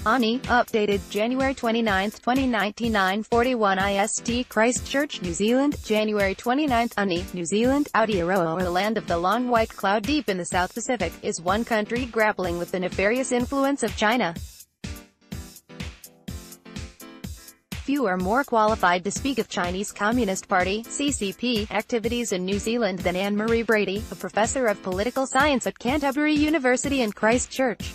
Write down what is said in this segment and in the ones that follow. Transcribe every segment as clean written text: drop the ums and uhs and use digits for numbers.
Ani, updated, January 29, 2019, 9:41 IST Christchurch, New Zealand, January 29. Ani, New Zealand, Aotearoa, or the land of the long white cloud deep in the South Pacific, is one country grappling with the nefarious influence of China. Few are more qualified to speak of Chinese Communist Party (CCP) activities in New Zealand than Anne-Marie Brady, a professor of political science at Canterbury University in Christchurch.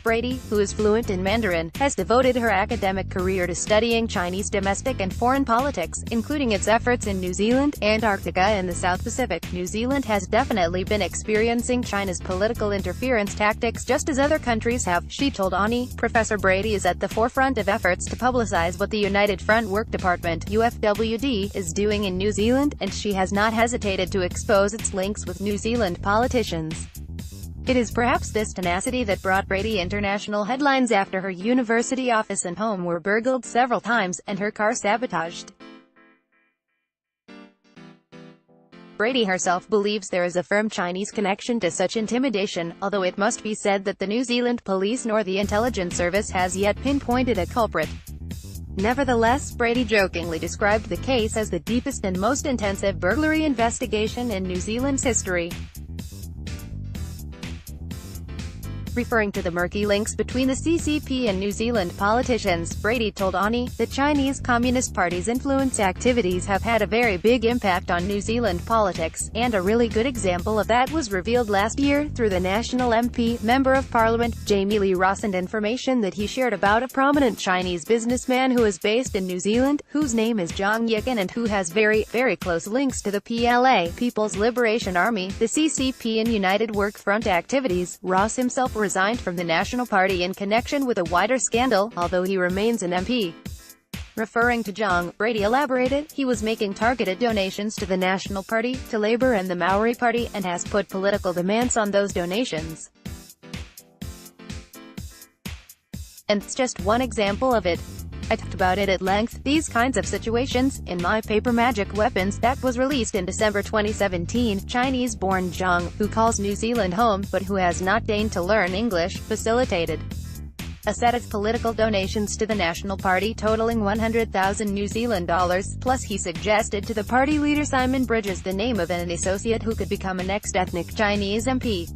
Brady, who is fluent in Mandarin, has devoted her academic career to studying Chinese domestic and foreign politics, including its efforts in New Zealand, Antarctica and the South Pacific. New Zealand has definitely been experiencing China's political interference tactics just as other countries have, she told Ani. Professor Brady is at the forefront of efforts to publicize what the United Front Work Department (UFWD) is doing in New Zealand, and she has not hesitated to expose its links with New Zealand politicians. It is perhaps this tenacity that brought Brady international headlines after her university office and home were burgled several times, and her car sabotaged. Brady herself believes there is a firm Chinese connection to such intimidation, although it must be said that the New Zealand police nor the intelligence service has yet pinpointed a culprit. Nevertheless, Brady jokingly described the case as the deepest and most intensive burglary investigation in New Zealand's history. Referring to the murky links between the CCP and New Zealand politicians, Brady told Ani, the Chinese Communist Party's influence activities have had a very big impact on New Zealand politics, and a really good example of that was revealed last year, through the National MP, Member of Parliament, Jamie Lee Ross, and information that he shared about a prominent Chinese businessman who is based in New Zealand, whose name is Zhang Yigan and who has very, very close links to the PLA, People's Liberation Army, the CCP and United Work Front activities. Ross himself resigned from the National Party in connection with a wider scandal, although he remains an MP. Referring to Zhang, Brady elaborated, he was making targeted donations to the National Party, to Labour and the Maori Party, and has put political demands on those donations. And it's just one example of it. I talked about it at length, these kinds of situations, in my paper Magic Weapons, that was released in December 2017. Chinese-born Zhang, who calls New Zealand home, but who has not deigned to learn English, facilitated a set of political donations to the National Party totaling 100,000 New Zealand dollars, plus he suggested to the party leader Simon Bridges the name of an associate who could become a next ethnic Chinese MP.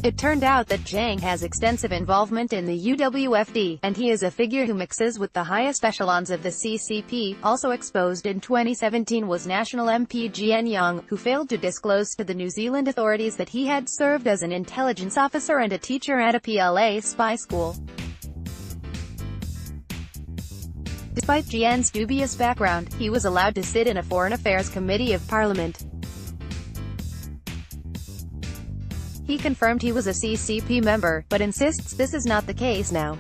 It turned out that Zhang has extensive involvement in the UWFD, and he is a figure who mixes with the highest echelons of the CCP. Also exposed in 2017 was National MP Jian Yang, who failed to disclose to the New Zealand authorities that he had served as an intelligence officer and a teacher at a PLA spy school. Despite Jian's dubious background, he was allowed to sit in a Foreign Affairs Committee of Parliament. He confirmed he was a CCP member, but insists this is not the case now.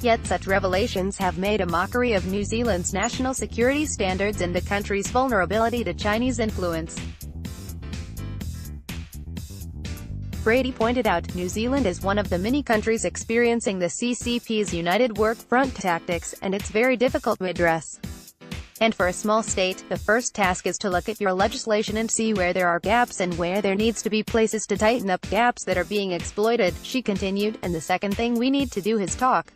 Yet such revelations have made a mockery of New Zealand's national security standards and the country's vulnerability to Chinese influence. Brady pointed out, New Zealand is one of the many countries experiencing the CCP's United Work Front tactics, and it's very difficult to address. And for a small state, the first task is to look at your legislation and see where there are gaps and where there needs to be places to tighten up gaps that are being exploited, she continued, and the second thing we need to do is talk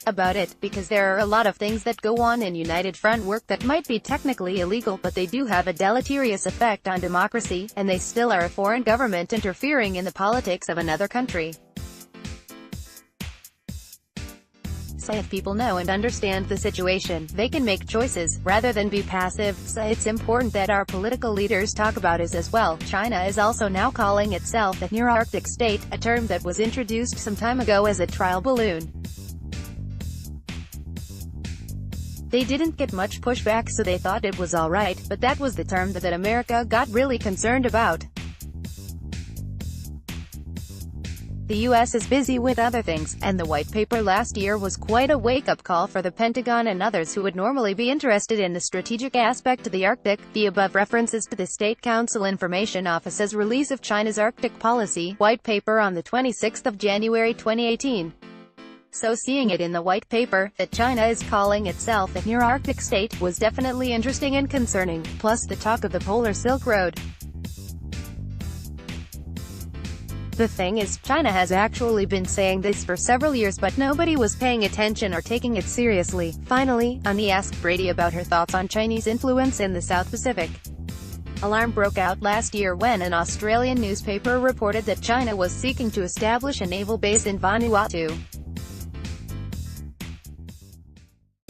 about it, because there are a lot of things that go on in United Front work that might be technically illegal, but they do have a deleterious effect on democracy, and they still are a foreign government interfering in the politics of another country. So if people know and understand the situation, they can make choices, rather than be passive. So it's important that our political leaders talk about it as well. China is also now calling itself a near-Arctic state, a term that was introduced some time ago as a trial balloon. They didn't get much pushback, so they thought it was alright, but that was the term that America got really concerned about. The US is busy with other things, and the white paper last year was quite a wake-up call for the Pentagon and others who would normally be interested in the strategic aspect of the Arctic. The above references to the State Council Information Office's release of China's Arctic Policy White Paper on the 26th of January 2018. So seeing it in the white paper, that China is calling itself a near-Arctic state, was definitely interesting and concerning, plus the talk of the Polar Silk Road. The thing is, China has actually been saying this for several years but nobody was paying attention or taking it seriously. Finally, Annie asked Brady about her thoughts on Chinese influence in the South Pacific. Alarm broke out last year when an Australian newspaper reported that China was seeking to establish a naval base in Vanuatu.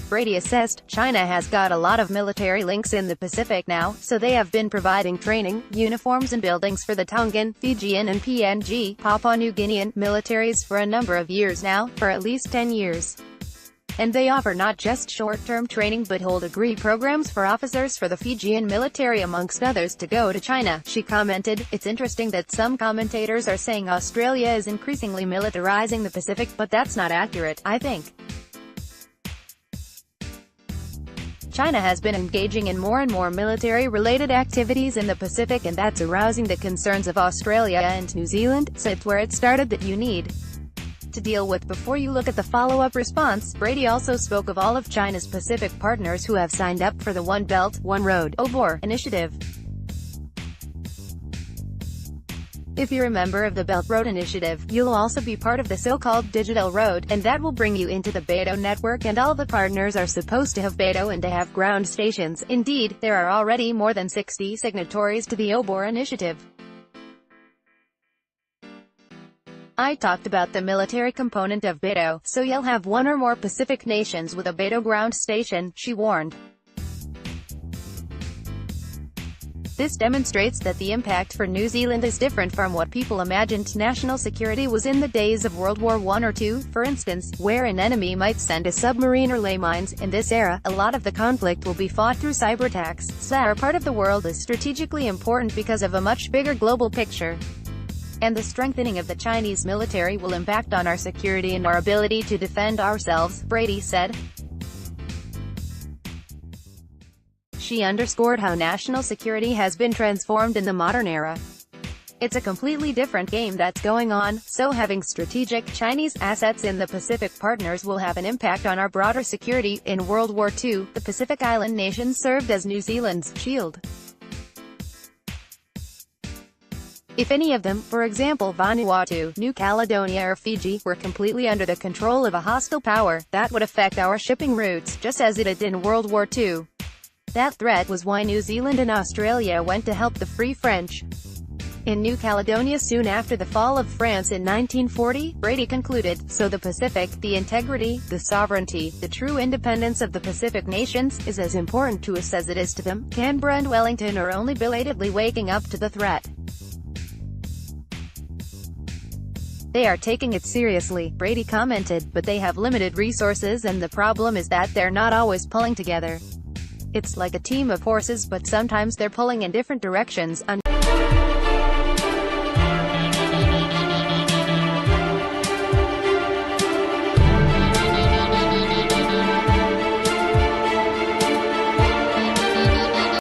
Brady assessed, China has got a lot of military links in the Pacific now, so they have been providing training, uniforms and buildings for the Tongan, Fijian and PNG, Papua New Guinean, militaries for a number of years now, for at least 10 years. And they offer not just short-term training but whole degree programs for officers for the Fijian military amongst others to go to China. She commented, "It's interesting that some commentators are saying Australia is increasingly militarizing the Pacific, but that's not accurate, I think. China has been engaging in more and more military-related activities in the Pacific and that's arousing the concerns of Australia and New Zealand, so it's where it started that you need to deal with before you look at the follow-up response." Brady also spoke of all of China's Pacific partners who have signed up for the One Belt, One Road (OBOR) initiative. If you're a member of the Belt Road Initiative, you'll also be part of the so-called Digital Road, and that will bring you into the Beidou network, and all the partners are supposed to have Beidou and to have ground stations. Indeed, there are already more than 60 signatories to the OBOR initiative. I talked about the military component of Beidou, so you'll have one or more Pacific nations with a Beidou ground station, she warned. This demonstrates that the impact for New Zealand is different from what people imagined national security was in the days of World War I or II, for instance, where an enemy might send a submarine or lay mines. In this era, a lot of the conflict will be fought through cyberattacks, so our part of the world is strategically important because of a much bigger global picture. And the strengthening of the Chinese military will impact on our security and our ability to defend ourselves, Brady said. She underscored how national security has been transformed in the modern era. It's a completely different game that's going on, so having strategic Chinese assets in the Pacific partners will have an impact on our broader security. In World War II, the Pacific Island nations served as New Zealand's shield. If any of them, for example Vanuatu, New Caledonia or Fiji, were completely under the control of a hostile power, that would affect our shipping routes, just as it did in World War II. That threat was why New Zealand and Australia went to help the Free French in New Caledonia soon after the fall of France in 1940, Brady concluded. So the Pacific, the integrity, the sovereignty, the true independence of the Pacific nations, is as important to us as it is to them. Canberra and Wellington are only belatedly waking up to the threat. They are taking it seriously, Brady commented, but they have limited resources and the problem is that they're not always pulling together. It's like a team of horses but sometimes they're pulling in different directions.